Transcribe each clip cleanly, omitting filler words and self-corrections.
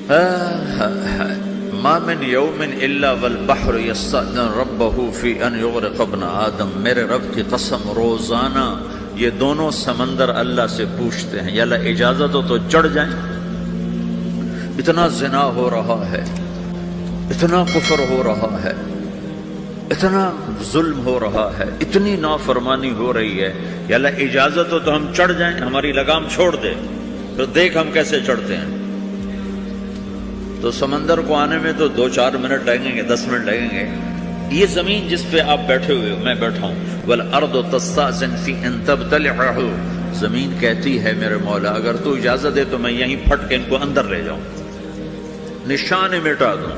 ما من یوم الا والبحر یستأذن ربہ فی ان یغرق ابن آدم، میرے رب کی قسم روزانہ یہ دونوں سمندر اللہ سے پوچھتے ہیں یا اللہ اجازت ہو تو چڑھ جائیں۔ اتنا زنا ہو رہا ہے، اتنا کفر ہو رہا ہے، اتنا ظلم ہو رہا ہے، اتنی نافرمانی ہو رہی ہے، یا اللہ اجازت ہو تو ہم چڑھ جائیں، ہماری لگام چھوڑ دے، پھر دیکھ ہم کیسے چڑھتے ہیں۔ تو سمندر کو آنے میں تو 2-4 منٹ لگیں گے، 10 منٹ لگیں گے۔ یہ زمین جس پہ آپ بیٹھے ہوئے میں بیٹھا ہوں، وَالْأَرْضُ تَسْتَأْذِنُ فِي أَن تَبْتَلِعَهُ، زمین کہتی ہے میرے مولا اگر تو اجازت دے تو میں یہیں پھٹ کے ان کو اندر لے جاؤں، نشان مٹا دوں۔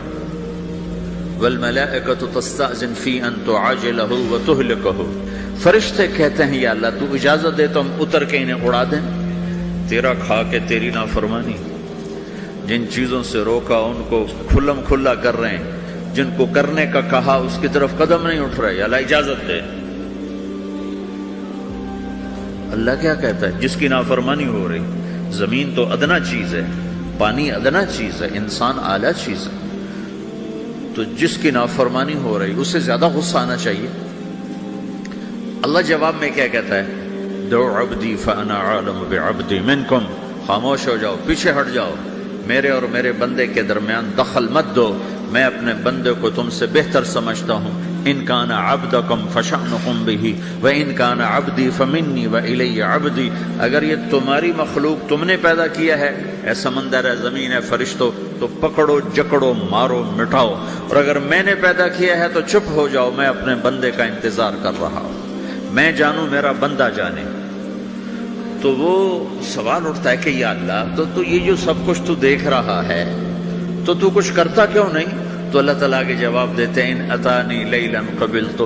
وَالْمَلَائِكَةُ تَسْتَأْذِنُ فِي أَن تُعَاجِلَهُ وَتُهْلِكَهُ، فرشتے کہتے ہیں یا اللہ تو اجازت دے تو ہم اتر کے انہیں اڑا دیں، تیرا کھا کے تیری نافرمانی۔ جن چیزوں سے روکا ان کو کھلم کھلا کر رہے ہیں، جن کو کرنے کا کہا اس کی طرف قدم نہیں اٹھ رہے، یا اللہ اجازت دے۔ اللہ کیا کہتا ہے؟ جس کی نافرمانی ہو رہی، زمین تو ادنا چیز ہے، پانی ادنا چیز ہے، انسان اعلیٰ چیز ہے، تو جس کی نافرمانی ہو رہی اسے زیادہ غصہ آنا چاہیے۔ اللہ جواب میں کیا کہتا ہے؟ دعو عبدی فانا عالم بعبدی منکم، خاموش ہو جاؤ، پیچھے ہٹ جاؤ، میرے اور میرے بندے کے درمیان دخل مت دو، میں اپنے بندے کو تم سے بہتر سمجھتا ہوں۔ ان کان عبدکم فشأنکم بہ وان کان عبدی فمنی والی عبدی، اگر یہ تمہاری مخلوق تم نے پیدا کیا ہے، اے سمندر ہے، زمین ہے، فرشتوں، تو پکڑو جکڑو مارو مٹاؤ، اور اگر میں نے پیدا کیا ہے تو چپ ہو جاؤ، میں اپنے بندے کا انتظار کر رہا ہوں، میں جانوں میرا بندہ جانے۔ تو وہ سوال اٹھتا ہے کہ یا اللہ تو یہ جو سب کچھ تو دیکھ رہا ہے تو کچھ کرتا کیوں نہیں؟ تو اللہ تعالیٰ کے جواب دیتے ہیں ان اتانی لیلا قبلتہ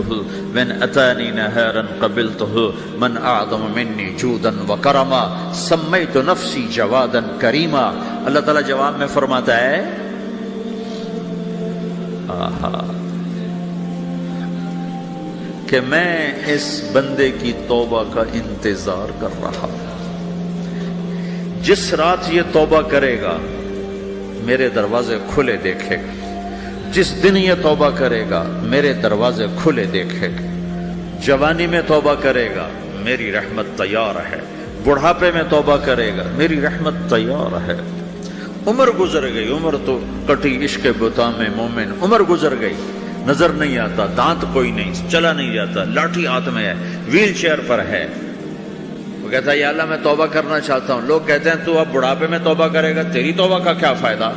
وان اتانی نہارا قبلتہ من اعظم منی جودا وکرما سمیت نفسی جوادا کریما۔ اللہ تعالیٰ جواب میں فرماتا ہے کہ میں اس بندے کی توبہ کا انتظار کر رہا ہوں، جس رات یہ توبہ کرے گا میرے دروازے کھلے دیکھے گا، جس دن یہ توبہ کرے گا میرے دروازے کھلے دیکھے گا، جوانی میں توبہ کرے گا میری رحمت تیار ہے، بڑھاپے میں توبہ کرے گا میری رحمت تیار ہے۔ عمر گزر گئی، عمر تو کٹی عشق بتا میں مومن، عمر گزر گئی، نظر نہیں آتا، دانت کوئی نہیں، چلا نہیں جاتا، لاٹھی ہاتھ میں ہے، ویل چیئر پر ہے۔ وہ کہتا ہے یا اللہ میں توبہ کرنا چاہتا ہوں۔ لوگ کہتے ہیں تو اب بڑھاپے میں توبہ کرے گا، تیری توبہ کا کیا فائدہ؟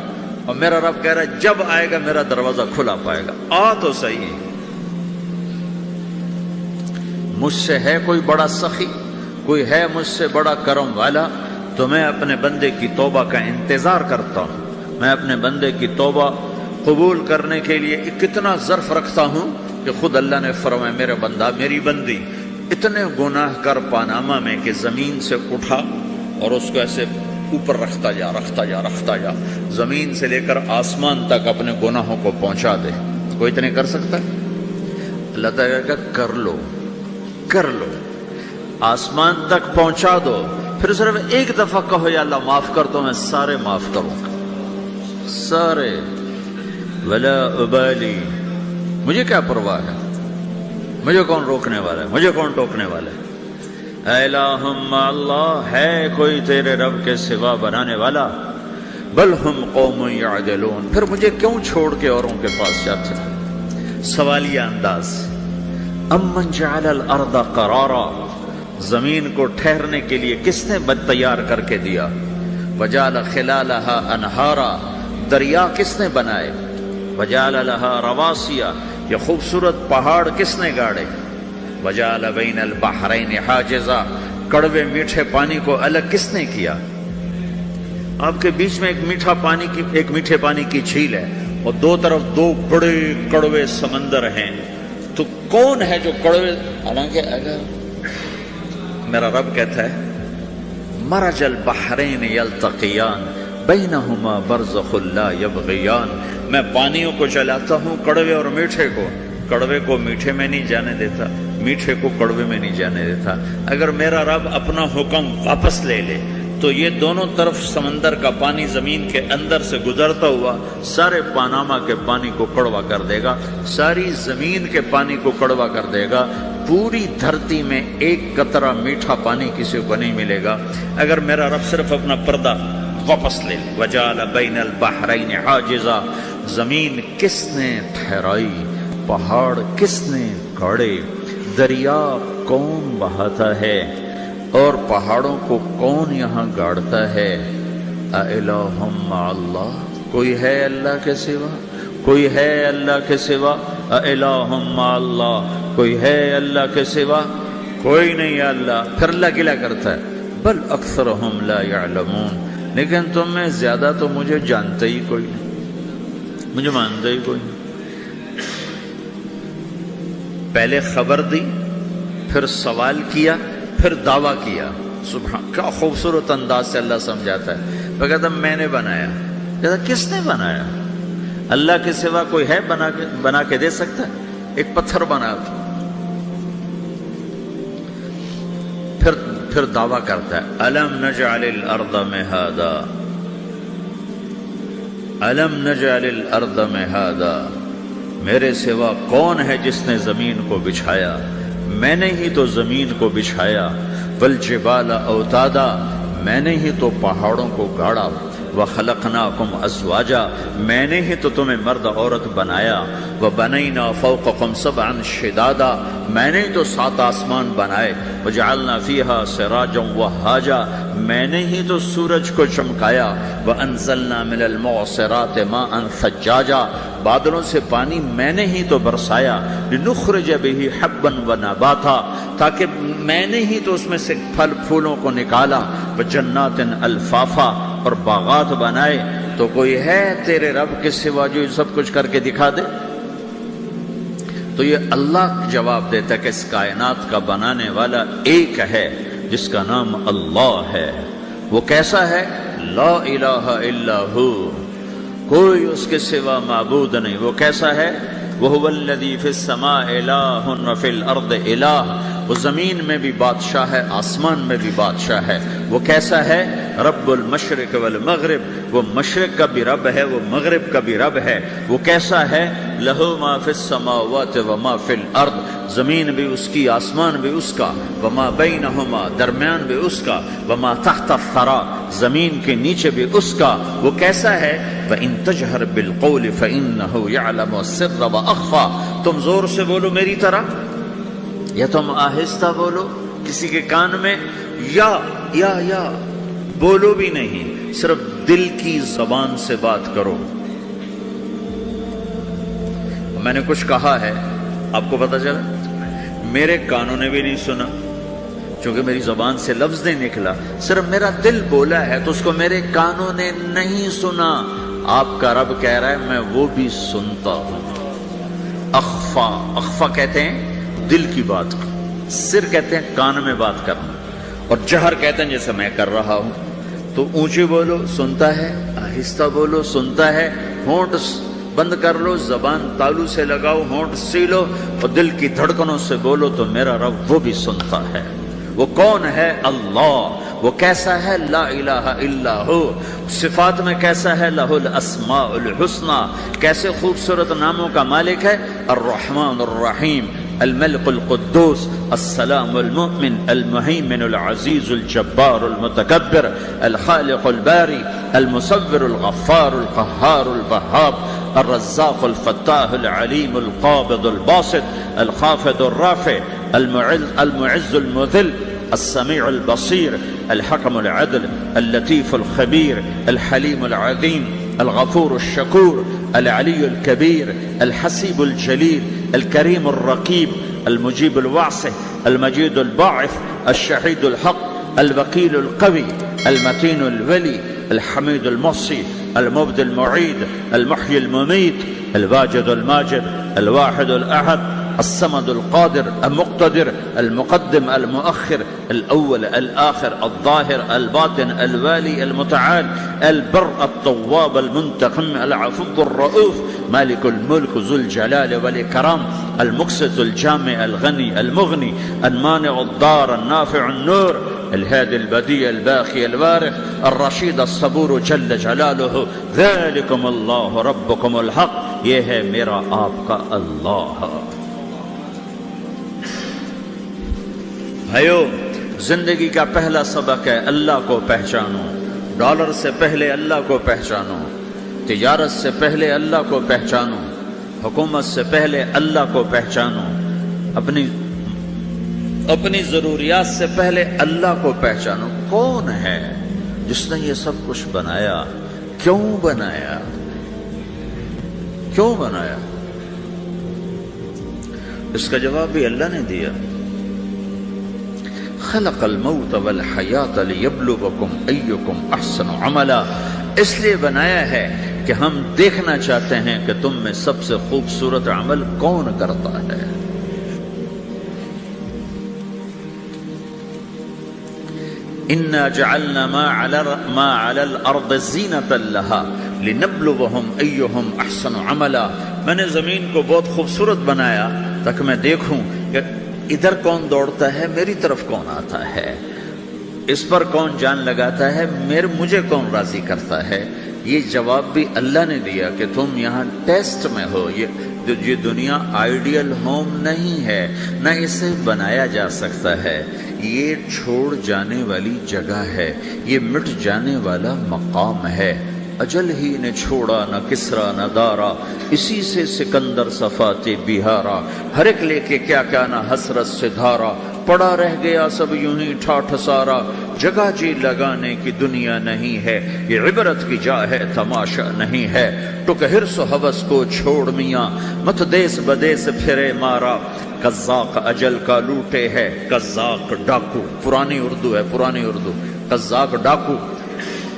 اور میرا رب کہہ رہا ہے جب آئے گا میرا دروازہ کھلا پائے گا، آ تو صحیح۔ مجھ سے ہے کوئی بڑا سخی، کوئی ہے مجھ سے بڑا کرم والا، تو میں اپنے بندے کی توبہ کا انتظار کرتا ہوں، میں اپنے بندے کی توبہ قبول کرنے کے لیے کتنا ظرف رکھتا ہوں کہ خود اللہ نے فرمایا میرے بندہ میری بندی اتنے گناہ کر پاناما میں کہ زمین سے اٹھا اور اس کو ایسے اوپر رکھتا جا، زمین سے لے کر آسمان تک اپنے گناہوں کو پہنچا دے۔ کوئی اتنے کر سکتا ہے؟ اللہ تعالیٰ کا کر لو، آسمان تک پہنچا دو، پھر صرف ایک دفعہ کہو یا اللہ معاف کر دو، میں سارے معاف کروں گا، سارے، ولا ابالی، مجھے کیا پرواہ ہے، مجھے کون روکنے والا ہے، مجھے کون ٹوکنے والا ہے۔ اے الہم اللہ، ہے کوئی تیرے رب کے سوا بنانے والا؟ بل ہم قوم یعدلون، پھر مجھے کیوں چھوڑ کے اوروں کے پاس جاتے ہیں؟ سوالیہ انداز۔ امن جعل الارض قرارا، زمین کو ٹھہرنے کے لیے کس نے تیار کر کے دیا؟ وجعل خلالہا انہارا، دریا کس نے بنائے؟ وجعل لها رواسیا، یہ خوبصورت پہاڑ کس نے گاڑے؟ وجعل بین البحرین حاجزا، کڑوے میٹھے پانی کو الگ کس نے کیا؟ آپ کے بیچ میں ایک میٹھے پانی کی جھیل ہے اور دو طرف دو بڑے کڑوے سمندر ہیں، تو کون ہے جو کڑوے؟ حالانکہ اگر میرا رب کہتا ہے مرج البحرین یلتقیان بینہما برزخ لا یبغیان، میں پانیوں کو چلاتا ہوں، کڑوے اور میٹھے کو، کڑوے کو میٹھے میں نہیں جانے دیتا، میٹھے کو کڑوے میں نہیں جانے دیتا۔ اگر میرا رب اپنا حکم واپس لے لے تو یہ دونوں طرف سمندر کا پانی زمین کے اندر سے گزرتا ہوا سارے پاناما کے پانی کو کڑوا کر دے گا، ساری زمین کے پانی کو کڑوا کر دے گا، پوری دھرتی میں ایک قطرہ میٹھا پانی کسی کو نہیں ملے گا اگر میرا رب صرف اپنا پردہ واپس لے۔ وَجَعَلَ بَيْنَ الْبَحْرَيْنِ حَاجِزًا، زمین کس نے ٹھہرائی، پہاڑ کس نے گاڑے، دریا کون بہاتا ہے اور پہاڑوں کو کون یہاں گاڑتا ہے؟ اَإِلَٰهٌ مَّعَ اللَّهِ، کوئی ہے اللہ کے سوا؟ کوئی ہے اللہ کے سوا؟ اِلَٰهٌ مَّعَ اللَّهِ، کوئی ہے اللہ کے سوا؟ کوئی نہیں ہے اللہ۔ پھر اللہ گلہ کرتا ہے بل اکثرہم لا یعلمون، لیکن تم میں زیادہ تو مجھے جانتے ہی کوئی نہیں، مجھے مانتے ہی کوئی نہیں۔ پہلے خبر دی، پھر سوال کیا، پھر دعویٰ کیا۔ سبحان، کیا خوبصورت انداز سے اللہ سمجھاتا ہے۔ وہ کہتا میں نے بنایا، کہتا کس نے بنایا؟ اللہ کے سوا کوئی ہے بنا کے دے سکتا ہے؟ ایک پتھر بنا تھا۔ پھر دعویٰ کرتا ہے الم نجعل الارض مہادا، الم نجعل الارض مہادا، میرے سوا کون ہے جس نے زمین کو بچھایا؟ میں نے ہی تو زمین کو بچھایا۔ والجبال اوتادا، میں نے ہی تو پہاڑوں کو گاڑا۔ وخلقناکم ازواجا، میں نے ہی تو تمہیں مرد عورت بنایا۔ وبنینا فوقکم سبعا شدادا، میں نے ہی تو 7 آسمان بنائے۔ وجعلنا فیہا سراجا وہاجا، میں نے ہی تو سورج کو چمکایا۔ وانزلنا من المعصرات ماء ثجاجا، بادلوں سے پانی میں نے ہی تو برسایا۔ لنخرج به حبا ونباتا، تاکہ میں نے ہی تو اس میں سے پھل پھولوں کو نکالا۔ وجنات الفافا، اور باغات بنائے۔ تو کوئی ہے تیرے رب کے سوا جو سب کچھ کر کے دکھا دے؟ تو یہ اللہ جواب دیتا ہے کہ اس کائنات کا بنانے والا ایک ہے جس کا نام اللہ ہے۔ وہ کیسا ہے؟ لا الہ الا ہو، کوئی اس کے سوا معبود نہیں۔ وہ کیسا ہے؟ وَهُوَ الَّذِي فِي السَّمَاءِ إِلَٰهٌ وَفِي الْأَرْضِ إِلَٰهٌ، وہ زمین میں بھی بادشاہ ہے، آسمان میں بھی بادشاہ ہے۔ وہ کیسا ہے؟ رب المشرق والمغرب، وہ مشرق کا بھی رب ہے، وہ مغرب کا بھی رب ہے۔ وہ کیسا ہے؟ لَهُ مَا فِي السَّمَاوَاتِ وَمَا فِي الْأَرْضِ، زمین بھی اس کی، آسمان بھی اس کا۔ وَمَا بَيْنَهُمَا، درمیان بھی اس کا۔ وَمَا تَحْتَ الثَّرَىٰ، زمین کے نیچے بھی اس کا۔ وہ کیسا ہے؟ وَإِن تَجْهَرْ بِالْقَوْلِ فَإِنَّهُ يَعْلَمُ السِّرَّ وَأَخْفَىٰ، تم زور سے بولو میری طرح، یا تم آہستہ بولو کسی کے کان میں، یا بولو بھی نہیں، صرف دل کی زبان سے بات کرو۔ میں نے کچھ کہا ہے، آپ کو پتہ چلا، میرے کانوں نے بھی نہیں سنا چونکہ میری زبان سے لفظ نہیں نکلا، صرف میرا دل بولا ہے تو اس کو میرے کانوں نے نہیں سنا۔ آپ کا رب کہہ رہا ہے میں وہ بھی سنتا ہوں۔ اخفا، اخفا کہتے ہیں دل کی بات کو، سر کہتے ہیں کان میں بات کرنا، اور جہر کہتے ہیں جیسے میں کر رہا ہوں۔ تو اونچی بولو سنتا ہے، آہستہ بولو سنتا ہے، ہونٹ بند کر لو، زبان تالو سے لگاؤ، ہونٹ سیلو، اور دل کی دھڑکنوں سے بولو تو میرا رب وہ بھی سنتا ہے۔ وہ کون ہے؟ اللہ۔ وہ کیسا ہے؟ لا الہ الا ہو۔ صفات میں کیسا ہے؟ لہ الاسماء الحسنی، کیسے خوبصورت ناموں کا مالک ہے؟ الرحمن الرحیم، الملك القدوس، السلام المؤمن، المهيمن العزيز الجبار المتكبر، الخالق الباري، المصور الغفار القهار الوهاب، الرزاق الفتاح العليم القابض الباسط، الخافض الرافع، المعز المذل، السميع البصير، الحكم العدل، اللطيف الخبير، الحليم العظيم، الغفور الشكور، العلي الكبير، الحسيب الجليل، الكريم الرقيب، المجيب الواسع، المجيد الباعث، الشهيد الحق، الوكيل القوي، المتين الولي، الحميد المحصي، المبدي المعيد، المحيي المميت، الواجد الماجد، الواحد الأحد، الصمد القادر المقتدر، المقدم المؤخر، الأول الآخر، الظاهر الباطن، الوالي المتعال، البر التواب المنتقم، العفو الرؤوف، مالك الملك ذو الجلال والإكرام، المقسط الجامع الغني المغني، المانع الضار النافع النور، الهادي البديع الباقي الوارث الرشيد الصبور جل جلالہ ذلكم اللہ ربكم الحق، یہ ہے میرا آپ کا اللہ۔ بھائیو، زندگی کا پہلا سبق ہے اللہ کو پہچانو۔ ڈالر سے پہلے اللہ کو پہچانو، تجارت سے پہلے اللہ کو پہچانو، حکومت سے پہلے اللہ کو پہچانو، اپنی ضروریات سے پہلے اللہ کو پہچانو۔ کون ہے جس نے یہ سب کچھ بنایا؟ کیوں بنایا؟ کیوں بنایا؟ اس کا جواب بھی اللہ نے دیا۔ خلق الموت والحیات لیبلوکم ایکم احسن عملا، اس لیے بنایا ہے کہ ہم دیکھنا چاہتے ہیں کہ تم میں سب سے خوبصورت عمل کون کرتا ہے۔ انا جعلنا ما علی الارض زینۃ لها لنبلوہم ایہم احسن عملا، میں نے زمین کو بہت خوبصورت بنایا تاکہ میں دیکھوں کہ ادھر کون دوڑتا ہے، میری طرف کون آتا ہے، اس پر کون جان لگاتا ہے، مجھے کون راضی کرتا ہے۔ یہ جواب بھی اللہ نے دیا کہ تم یہاں ٹیسٹ میں ہو۔ یہ دنیا آئیڈیل ہوم نہیں ہے، نہ اسے بنایا جا سکتا ہے، یہ چھوڑ جانے والی جگہ ہے، یہ مٹ جانے والا مقام ہے۔ اجل ہی نے چھوڑا نہ کسرا نہ دارا، اسی سے سکندر صفات بہارا، ہر ایک لے کے کیا کیا نہ حسرت سے دھارا، پڑا رہ گیا سب یوں ہی ٹھاٹھ سارا، جگہ جی لگانے کی دنیا نہیں ہے، یہ عبرت کی جا ہے تماشا نہیں ہے، ٹک حرص و ہوس کو چھوڑ میاں، مت دیس بدیس پھرے مارا، قزاق اجل کا لوٹے ہے، قزاق ڈاکو، پرانی اردو ہے، پرانی اردو، قزاق ڈاکو،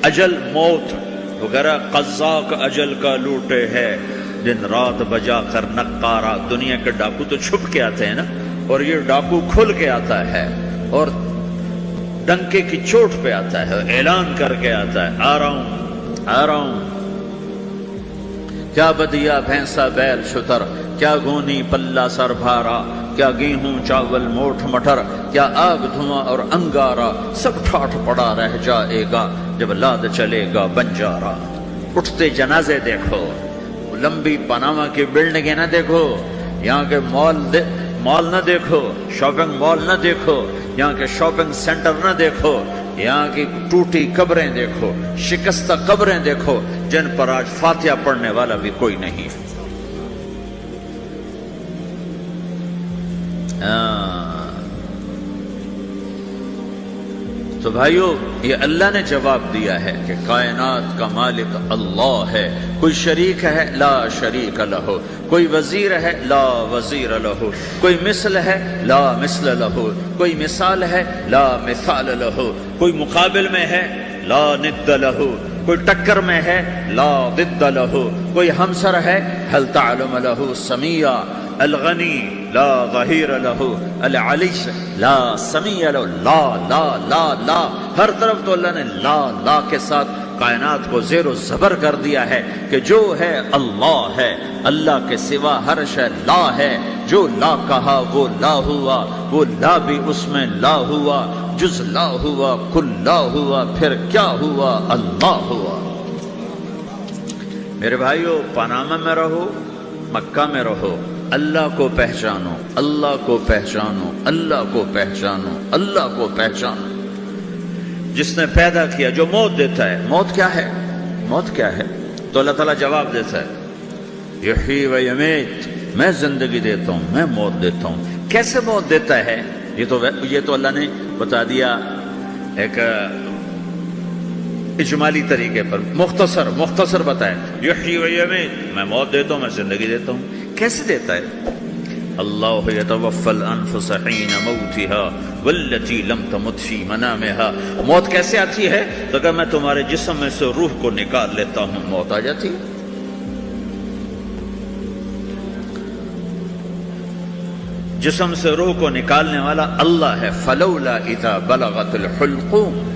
اجل موت وغیرہ، قزاق اجل کا لوٹے ہے، دن رات بجا کر نقارا۔ دنیا کے ڈاکو تو چھپ کے آتے ہیں نا، اور یہ ڈاکو کھل کے آتا ہے اور ڈنکے کی چوٹ پہ آتا ہے، اعلان کر کے آتا ہے، آ رہا ہوں آ رہا ہوں۔ کیا بدیا بھینسا بیل شتر، کیا گونی پلہ سر بھارا، کیا گیہوں چاول موٹھ مٹر، کیا آگ دھواں اور انگارا، سب ٹھاٹھ پڑا رہ جائے گا جب لاد چلے گا بنجارا۔ اٹھتے جنازے دیکھو، لمبی پاناما کی بلڈنگیں نہ دیکھو، یہاں کے مال نہ دیکھو، شاپنگ مال نہ دیکھو، یہاں کے شاپنگ سینٹر نہ دیکھو، یہاں کی ٹوٹی قبریں دیکھو، شکستہ قبریں دیکھو جن پر آج فاتحہ پڑھنے والا بھی کوئی نہیں۔ تو بھائیو، یہ اللہ نے جواب دیا ہے کہ کائنات کا مالک اللہ ہے، کوئی شریک ہے لا شریک لہ، کوئی وزیر ہے لا وزیر لہ، کوئی مثل ہے لا مثل لہ، کوئی مثال ہے لا مثال لہ، کوئی مقابل میں ہے لا ند لہ، کوئی ٹکر میں ہے لا ضد لہ، کوئی ہمسر ہے هل تعلم لہ سمیع، الغنی لا ظہیر لہ، العلی لا سمیع لہ، لا لا لا لا، ہر طرف تو اللہ نے لا لا کے ساتھ کائنات کو زیر و زبر کر دیا ہے کہ جو ہے اللہ ہے، اللہ کے سوا ہر شے لا ہے، جو لا کہا وہ لا ہوا، وہ لا بھی اس میں لا ہوا، جز لا ہوا کل لا ہوا، پھر کیا ہوا؟ اللہ ہوا۔ میرے بھائیو، پاناما میں رہو، مکہ میں رہو، اللہ کو پہچانو، اللہ کو پہچانو، اللہ کو پہچانو، اللہ کو پہچانو۔ جس نے پیدا کیا، جو موت دیتا ہے، موت کیا ہے؟ موت کیا ہے؟ تو اللہ تعالیٰ جواب دیتا ہے، یحیی و یمیت، میں زندگی دیتا ہوں، میں موت دیتا ہوں۔ کیسے موت دیتا ہے؟ یہ تو اللہ نے بتا دیا ایک اجمالی طریقے پر، مختصر بتایا، یحیی و یمیت، میں موت دیتا ہوں، میں زندگی دیتا ہوں۔ کیسے دیتا ہے؟ اللہ یتوفی الانفس حین موتها والتی لم تمت فی منامها۔ موت کیسے آتی ہے؟ تو کہ میں تمہارے جسم میں سے روح کو نکال لیتا ہوں، موت آ جاتی ہے۔ جسم سے روح کو نکالنے والا اللہ ہے۔ فلولا اذا بلغت الحلقوم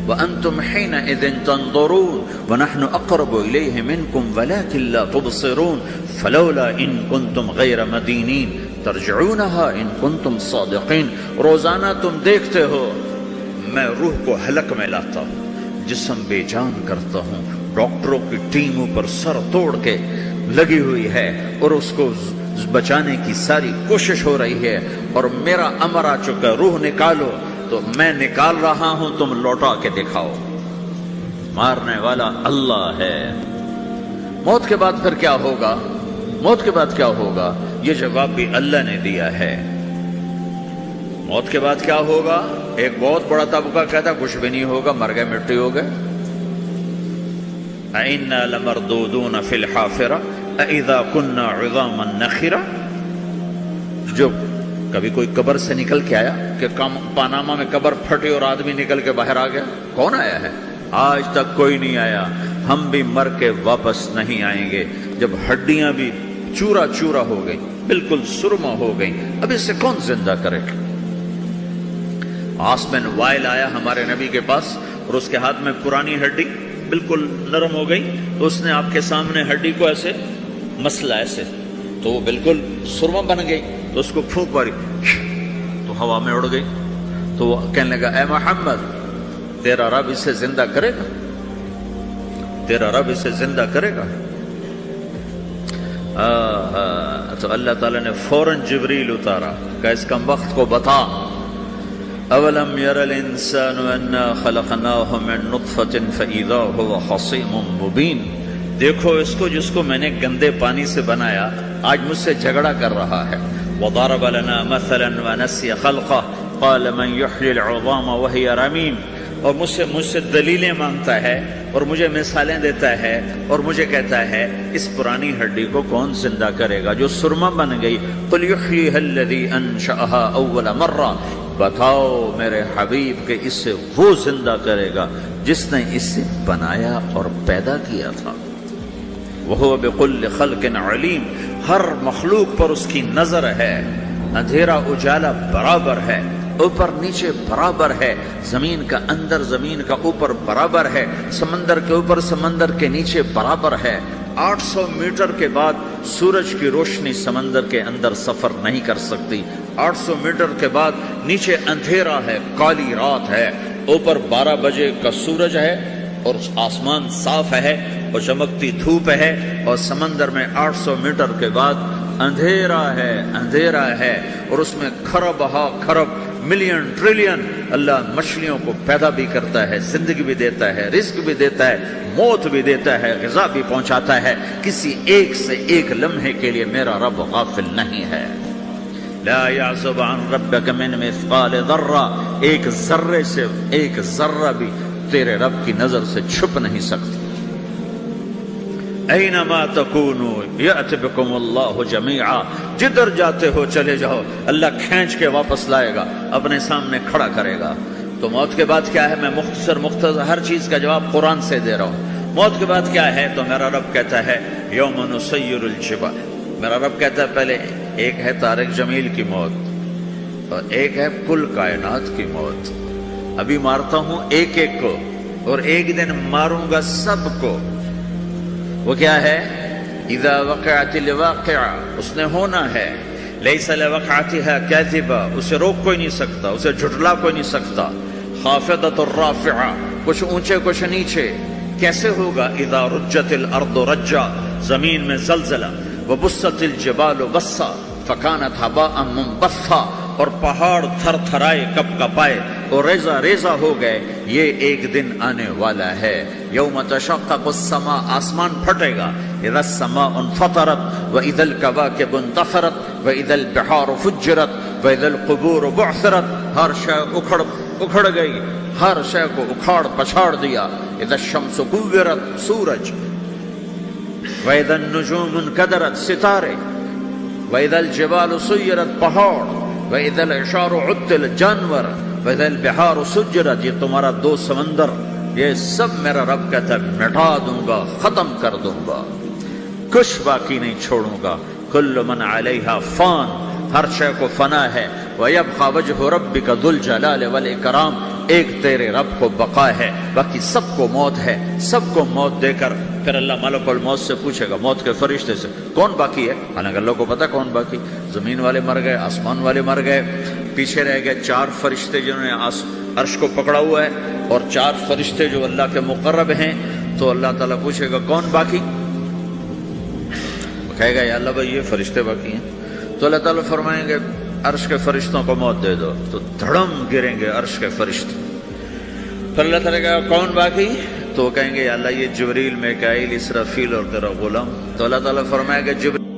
وانتم حينئذ تنظرون ونحن اقرب اليه منكم ولكن لا تبصرون فلولا ان كنتم غير مدينين ترجعونها ان كنتم صادقين۔ روزانہ تم دیکھتے ہو میں روح کو حلق میں لاتا ہوں، جسم بے جان کرتا ہوں، ڈاکٹروں کی ٹیم اوپر سر توڑ کے لگی ہوئی ہے اور اس کو بچانے کی ساری کوشش ہو رہی ہے، اور میرا امر آ چکا، روح نکالو، تو میں نکال رہا ہوں، تم لوٹا کے دکھاؤ۔ مارنے والا اللہ ہے۔ موت کے بعد پھر کیا ہوگا؟ موت کے بعد کیا ہوگا؟ یہ جواب بھی اللہ نے دیا ہے۔ موت کے بعد کیا ہوگا؟ ایک بہت بڑا طبقہ کہتا کچھ بھی نہیں ہوگا، مر گئے، مٹی ہو گئے۔ اِنَّا لَمَرْدُودُونَ فِي الْحَافِرَةِ اَإِذَا كُنَّا عِظَامًا نَخِرَةً۔ جو کبھی کوئی قبر سے نکل کے آیا کہ پاناما میں قبر پھٹی اور آدمی نکل کے باہر آ گیا؟ کون آیا ہے؟ آج تک کوئی نہیں آیا۔ ہم بھی مر کے واپس نہیں آئیں گے۔ جب ہڈیاں بھی چورا چورا ہو گئی، بالکل سرما ہو گئی، اب اس سے کون زندہ کرے گا؟ عاص بن وائل آیا ہمارے نبی کے پاس اور اس کے ہاتھ میں پرانی ہڈی بالکل نرم ہو گئی، تو اس نے آپ کے سامنے ہڈی کو ایسے مسلا، ایسے، تو وہ بالکل سرما بن گئی، تو اس کو پھونک ماری تو ہوا میں اڑ گئی۔ تو وہ کہنے لگا اے محمد، تیرا رب اسے زندہ کرے گا؟ تیرا رب اسے زندہ کرے گا؟ تو اللہ تعالیٰ نے فوراً جبریل اتارا کہ اس کم وقت کو بتا، اولم یر الانسان انا خلقناہ من نطفة فاذا هو خصیم مبین۔ دیکھو اس کو جس کو میں نے گندے پانی سے بنایا، آج مجھ سے جھگڑا کر رہا ہے۔ وضرب لنا مثلا ونسی خلقہ قال من یحیی العظام وہی رمیم۔ اور مجھ سے دلیلیں مانگتا ہے اور مجھے مثالیں دیتا ہے اور مجھے کہتا ہے اس پرانی ہڈی کو کون زندہ کرے گا جو سرما بن گئی؟ قل یحییھا الذی انشأھا اول مرہ۔ بتاؤ میرے حبیب کہ اس سے وہ زندہ کرے گا جس نے اسے بنایا اور پیدا کیا تھا۔ وہو بکل خلق علیم۔ ہر مخلوق پر اس کی نظر ہے، اندھیرا اجالا برابر ہے، اوپر نیچے برابر ہے، زمین کا اندر زمین کا اوپر برابر ہے، سمندر کے اوپر سمندر کے نیچے برابر ہے۔ 800 میٹر کے بعد سورج کی روشنی سمندر کے اندر سفر نہیں کر سکتی۔ 800 میٹر کے بعد نیچے اندھیرا ہے، کالی رات ہے، اوپر 12 بجے کا سورج ہے اور آسمان صاف ہے اور چمکتی دھوپ ہے، اور سمندر میں 800 میٹر کے بعد اندھیرا ہے اور اس میں کھرب ہا کھرب ملین ٹریلین اللہ مچھلیوں کو پیدا بھی کرتا ہے، زندگی بھی دیتا ہے، رزق بھی دیتا ہے، موت بھی دیتا ہے، غذا بھی پہنچاتا ہے۔ کسی ایک سے ایک لمحے کے لیے میرا رب غافل نہیں ہے۔ لا يعزب عن ربك من مثقال ذرہ، ایک ذرے سے ایک ذرہ بھی تیرے رب کی نظر سے چھپ نہیں سکتی۔ اینما تکونوا یأت بکم اللہ جمیعا، جدھر جاتے ہو چلے جاؤ، اللہ کھینچ کے واپس لائے گا، اپنے سامنے کھڑا کرے گا۔ تو موت کے بعد کیا ہے؟ میں مختصر ہر چیز کا جواب قرآن سے دے رہا ہوں۔ موت کے بعد کیا ہے؟ تو میرا رب کہتا ہے یوم نسیر الجبال۔ میرا رب کہتا ہے پہلے ایک ہے طارق جمیل کی موت اور ایک ہے کل کائنات کی موت۔ ابھی مارتا ہوں ایک ایک کو اور ایک دن ماروں گا سب کو۔ وہ کیا ہے؟ اذا وقعت الواقعہ، اس نے ہونا ہے۔ لیس لوقعتها کاذبہ، اسے روک کوئی نہیں سکتا، اسے جھٹلا کوئی نہیں سکتا۔ خافضۃ الرافعہ، کچھ اونچے کچھ نیچے۔ کیسے ہوگا؟ اذا رجت الارض رجا، زمین میں زلزلہ۔ وبست الجبال بسا فکانت ہباء منبثا، اور پہاڑ تھر تھرائے کپ کپائے اور ریزہ ریزہ ہو گئے۔ یہ ایک دن آنے والا ہے۔ یوم تشقق السماء، آسمان پھٹے گا۔ اذا السماء انفطرت واذا الكواكب انتثرت واذا البحار فجرت واذا القبور بعثرت، ہر شے اکھڑ گئی، ہر شے کو اکھاڑ پچھاڑ دیا۔ اذا الشمس كورت، سورج۔ واذا النجوم انكدرت، ستارے۔ واذا الجبال سيرت، پہاڑ۔ واذا العشار عطلت، جانور۔ واذا البحار سجرت، یہ تمہارا دو سمندر، یہ سب میرا رب کہتا ہے مٹا دوں گا، ختم کر دوں گا، کچھ باقی نہیں چھوڑوں گا۔ کل من علیہا فان، ہر شے کو فنا ہے۔ وَيَبْقَى وَجْهُ رَبِّكَ ذُو الْجَلَالِ وَالْإِكْرَامِ، ایک تیرے رب کو بقا ہے، باقی سب کو موت ہے۔ سب کو موت دے کر پھر اللہ ملک الموت سے پوچھے گا، موت کے فرشتے سے، کون باقی ہے؟ حالانکہ اللہ کو پتا کون باقی۔ زمین والے مر گئے، آسمان والے مر گئے، پیچھے رہ گئے 4 فرشتے جنہوں نے عرش کو پکڑا ہوا ہے اور 4 فرشتے جو اللہ کے مقرب ہیں، تو اللہ تعالیٰ پوچھے گا کون باقی؟ کہے گا یا اللہ بھائی یہ فرشتے باقی ہیں. تو اللہ تعالیٰ فرمائیں گے عرش کے فرشتوں کو موت دے دو، تو دھڑم گریں گے عرش کے فرشتے. پھر اللہ تعالیٰ کہا کون باقی؟ تو وہ کہیں گے یا اللہ یہ جبریل، میکائیل، اسرافیل اور تیرا غلام. تو اللہ تعالیٰ فرمائے گا جبریل